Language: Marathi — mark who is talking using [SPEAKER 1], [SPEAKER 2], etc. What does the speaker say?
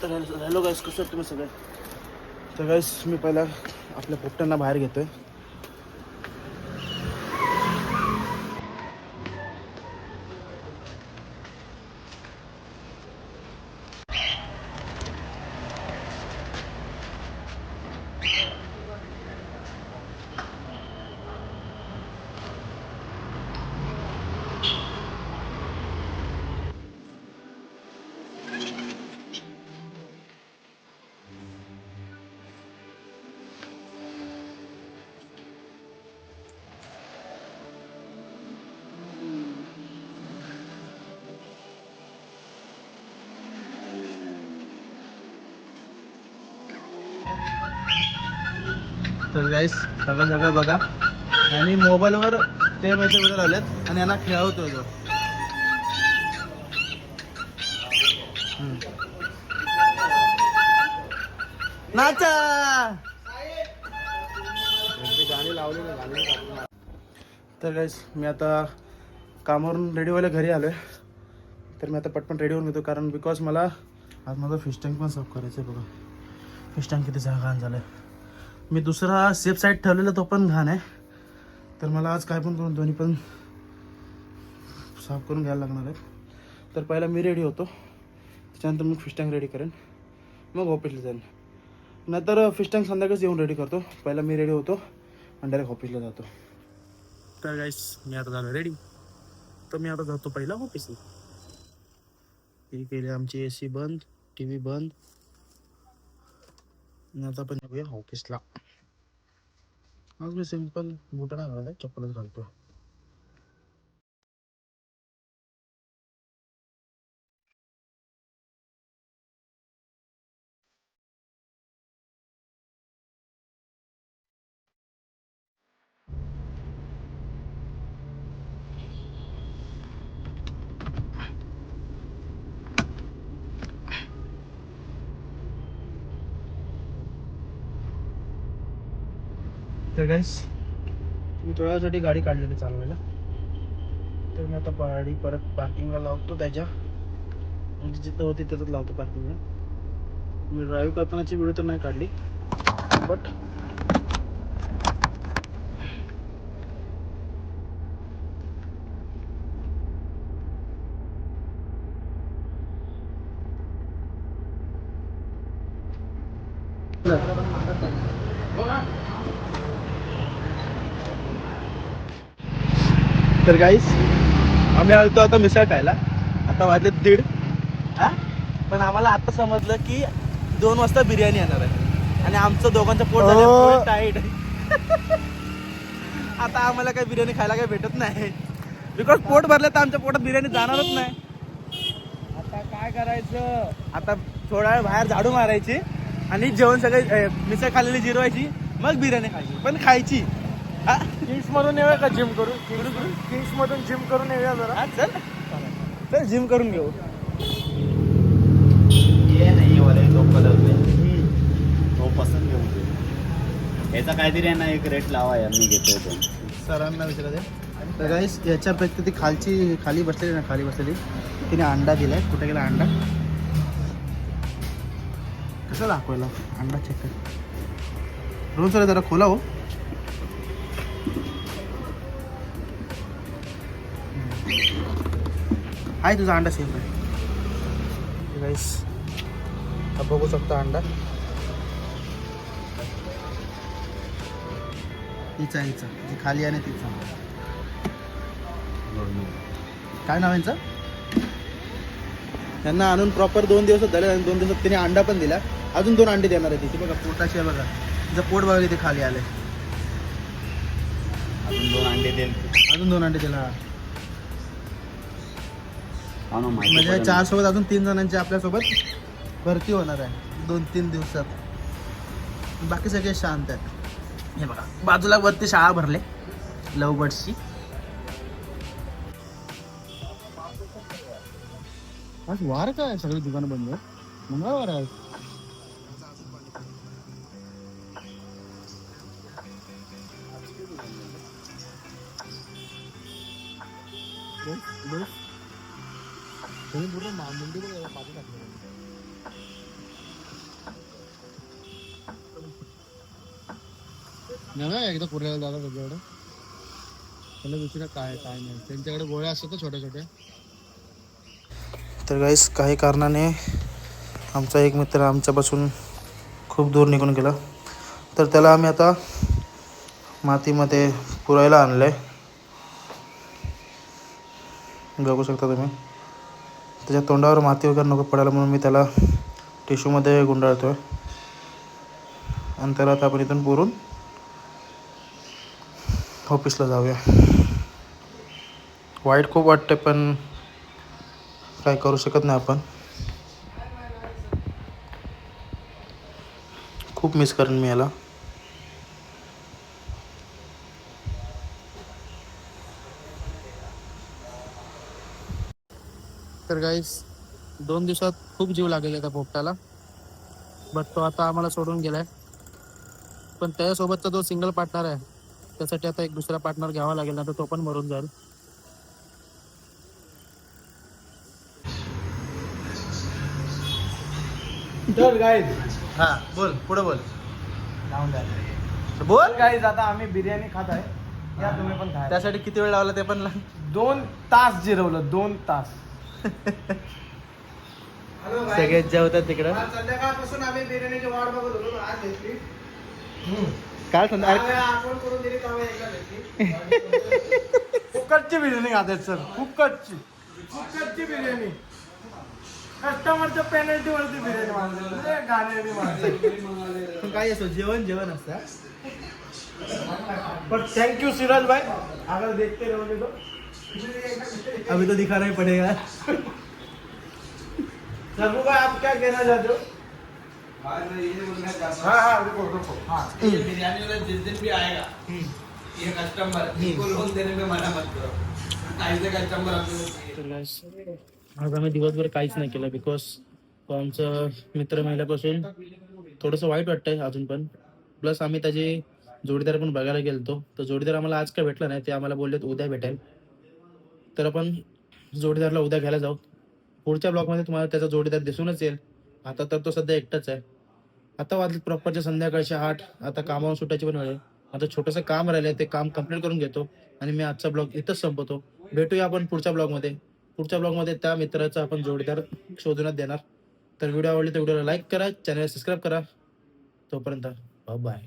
[SPEAKER 1] तर हॅलो गाईस, कसं तुम्ही सगळे. तर गाईस मी पहिला आपल्या पोपट्यांना बाहेर घेतोय. तर गाईस सगळं सगळं बघा आणि मोबाईलवर ते मैचे व्हिडिओ लावलेत आणि यांना खेळवतोय जो. नाचा गाणी लावली ना गाणी. तर गाईस मी आता कामावरून रेडी व्हायला घरी आलोय. तर मी आता पटपन रेडी होऊन घेतो कारण बिकॉज मला आज माझा फिश टँक पण साफ करायचं आहे. बघा फिश टँक किती घाण झालं आहे. मी दुसरा सेफ साईड ठेवलेला तो पण घाण आहे. तर मला आज काय पण करून दोन्ही पण साफ करून घ्यायला लागणार आहे. तर पहिला मी रेडी होतो, त्याच्यानंतर मग फिश टँक रेडी करेन, मग ऑफिसला जाईन. नाहीतर फिश टँक संध्याकाळीच येऊन रेडी करतो. पहिला मी रेडी होतो आणि डायरेक्ट ऑफिसला जातो. तर गाईस मी आता झालो रेडी. तर मी आता जातो पहिला ऑफिसला. ही केली आमची AC बंद, TV बंद. आता पण येऊया ऑफिसला. आज मी सिंपल बुट नाही घालत, चप्पलच घालतो. तर गाईस मी थोड्या वेळासाठी गाडी काढलेली चालवायला. तर मी आता गाडी परत पार्किंगला लावतो. त्याच्या म्हणजे जिथं होती तिथंच लावतो पार्किंगला. मी ड्राईव्ह करतानाची व्हिडिओ तर नाही काढली, बट तर गाईस आम्ही आलतो आता मिसळ खायला. आता वाजले 1:30. पण आम्हाला आता समजलं की 2 वाजता बिर्याणी येणार आहे आणि आमचं दोघांचं पोट झालं टाईट. आता आम्हाला काही बिर्याणी खायला काही भेटत नाही बिकॉज पोट भरलं तर आमच्या पोटात बिर्याणी जाणारच नाही. आता काय करायचं, आता थोडा वेळ बाहेर झाडू मारायची आणि जेवण सगळे मिसळ खाल्लेली जिरवायची, मग बिर्याणी खायची. पण खायची. किंग्स मधून येऊया का जिम करून? किंग्स मधून जिम करून येऊया जरा. चल चल जिम करून घेऊ.
[SPEAKER 2] ये नाही वाले लोकल होते तो पसंत घेऊन याचा काहीतरी आहे ना एक रेट लावा यार, मी घेतोय तो.
[SPEAKER 1] सरांना विचारायचं. तर गाईस याच्यापेक्षा ती खाली बसलेली ना, खाली बसलेली तिने अंडा दिलाय. कुठे गेला अंडा? कसं दाखवायला अंडा? चेक कर रोज सर जरा खोला हो. हाय तुझा अंडा सेफ आहे गाईस. बघू शकता अंडा हिचा जी खाली आहे ना तिचा. काय नाव यांचं? त्यांना आणून प्रॉपर 2 दिवस झाले आणि 2 दिवसात तिने अंडा पण दिला. अजून 2 अंडे देणार आहे तिथे. बघा पोटाशी आहे बघा, तिचं पोट बघा तिथे खाली आले.
[SPEAKER 2] अजून 2 अंडे देईल.
[SPEAKER 1] अजून 2 अंडे दिला म्हणजे 4 सोबत अजून 3 जणांची आपल्यासोबत भरती होणार आहे 2-3 दिवसात. बाकी सगळे शांत आहेत. हे बघा बाजूला वरती शाळा भरले लव बर्ड्सची. आज वार काय सगळे दुकानं बंद आहे, मंगळवार आहे. पूर्ण मुंडी पाठी टाकले.
[SPEAKER 3] नाही एकदा पुण्याला झाला त्याच्याकडे त्याला विचारा काय काय नाही त्यांच्याकडे गोळ्या असतात ना छोट्या छोट्या.
[SPEAKER 1] तर गाईस काही कारणाने आमचा एक मित्र आमच्यापासून खूप दूर निघून गेला. तर त्याला आम्ही आता मातीमध्ये पुरायला आणलं आहे. बघू शकता तुम्ही. त्याच्या तोंडावर माती वगैरे नको पडायला म्हणून मी त्याला टिश्यूमध्ये गुंडाळतो आहे. आणि त्याला आता आपण इथून पुरून ऑफिसला जाऊया. वाईट खूप वाटतं पण काय करू शकत नाही आपण. खूप मिस करेन मी याला.
[SPEAKER 3] तर गाईस 2 दिवसात खूप जीव लागेल त्या पोपटाला. बट तो आता आम्हाला सोडून गेलाय. पण त्याच्यासोबतचा जो सिंगल पार्टनर आहे त्यासाठी आता एक दुसरा पार्टनर घ्यावा लागेल ना तर तो पण मरून जाईल.
[SPEAKER 1] चल गाईज. हां बोल पुढे बोल. बोल
[SPEAKER 4] गाईज आता आम्ही बिर्याणी खात आहे. या तुम्ही पण खा.
[SPEAKER 1] त्यासाठी किती वेळ लावला ते पण
[SPEAKER 4] 2 तास जिरवलं 2 तास.
[SPEAKER 1] सगळेच जेवतात तिकडं.
[SPEAKER 4] संध्याकाळपासून आम्ही बिर्याणीची वाट बघत होतो. आज घेतली.
[SPEAKER 1] काल संध्या
[SPEAKER 4] आठवण करून दिली तेव्हा एकदा घेतली. फुकटची बिर्याणी खातात सर. फुकटची बिर्याणी. कस्टमरच्या पेनल्टी वरती बिर्याणी मागतात. गाण्याने मागतात.
[SPEAKER 1] पण काय असो जेवण असतं.
[SPEAKER 4] पर थैंक यू सिराज भाई, अगर देखते रहोगे तो
[SPEAKER 1] अभी तो दिखाना ही पड़ेगा.
[SPEAKER 4] सबू भाई आप क्या कहना चाहते हो? हाँ रुको हाँ.
[SPEAKER 5] ये बिरयानी वाला जिस दिन भी आएगा ये कस्टमर इनको लोन देने में मना मत करो. ऐसे कस्टमर आपको
[SPEAKER 3] तर guys, आज आम्ही दिवसभर काहीच नाही केलं बिकॉज तो आमचा मित्र मेल्यापासून थोडंसं वाईट वाटतंय अजून पण. प्लस आम्ही त्याची जोडीदार पण बघायला गेलतो. तर जोडीदार आम्हाला आज काय भेटला नाही. ते आम्हाला बोललेत उद्या भेटेल. तर आपण जोडीदारला उद्या घ्यायला जाऊ. पुढच्या ब्लॉगमध्ये तुम्हाला त्याचा जोडीदार दिसूनच येईल. आता तर तो सध्या एकटाच आहे. आता वाजले प्रॉपरच्या संध्याकाळचे 8. आता कामावर सुटायची पण वेळ आहे. आता छोटंसं काम राहिलंय ते काम कंप्लीट करून घेतो आणि मी आजचा ब्लॉग इथंच संपवतो. भेटूया आपण पुढच्या ब्लॉगमध्ये. पुढच्या ब्लॉगमध्ये त्या मित्राचा आपण जोडीदार शोधण्यात देणार. तर व्हिडिओ आवडली तर व्हिडिओला लाईक करा, चॅनल सबस्क्राईब करा. तोपर्यंत बाय.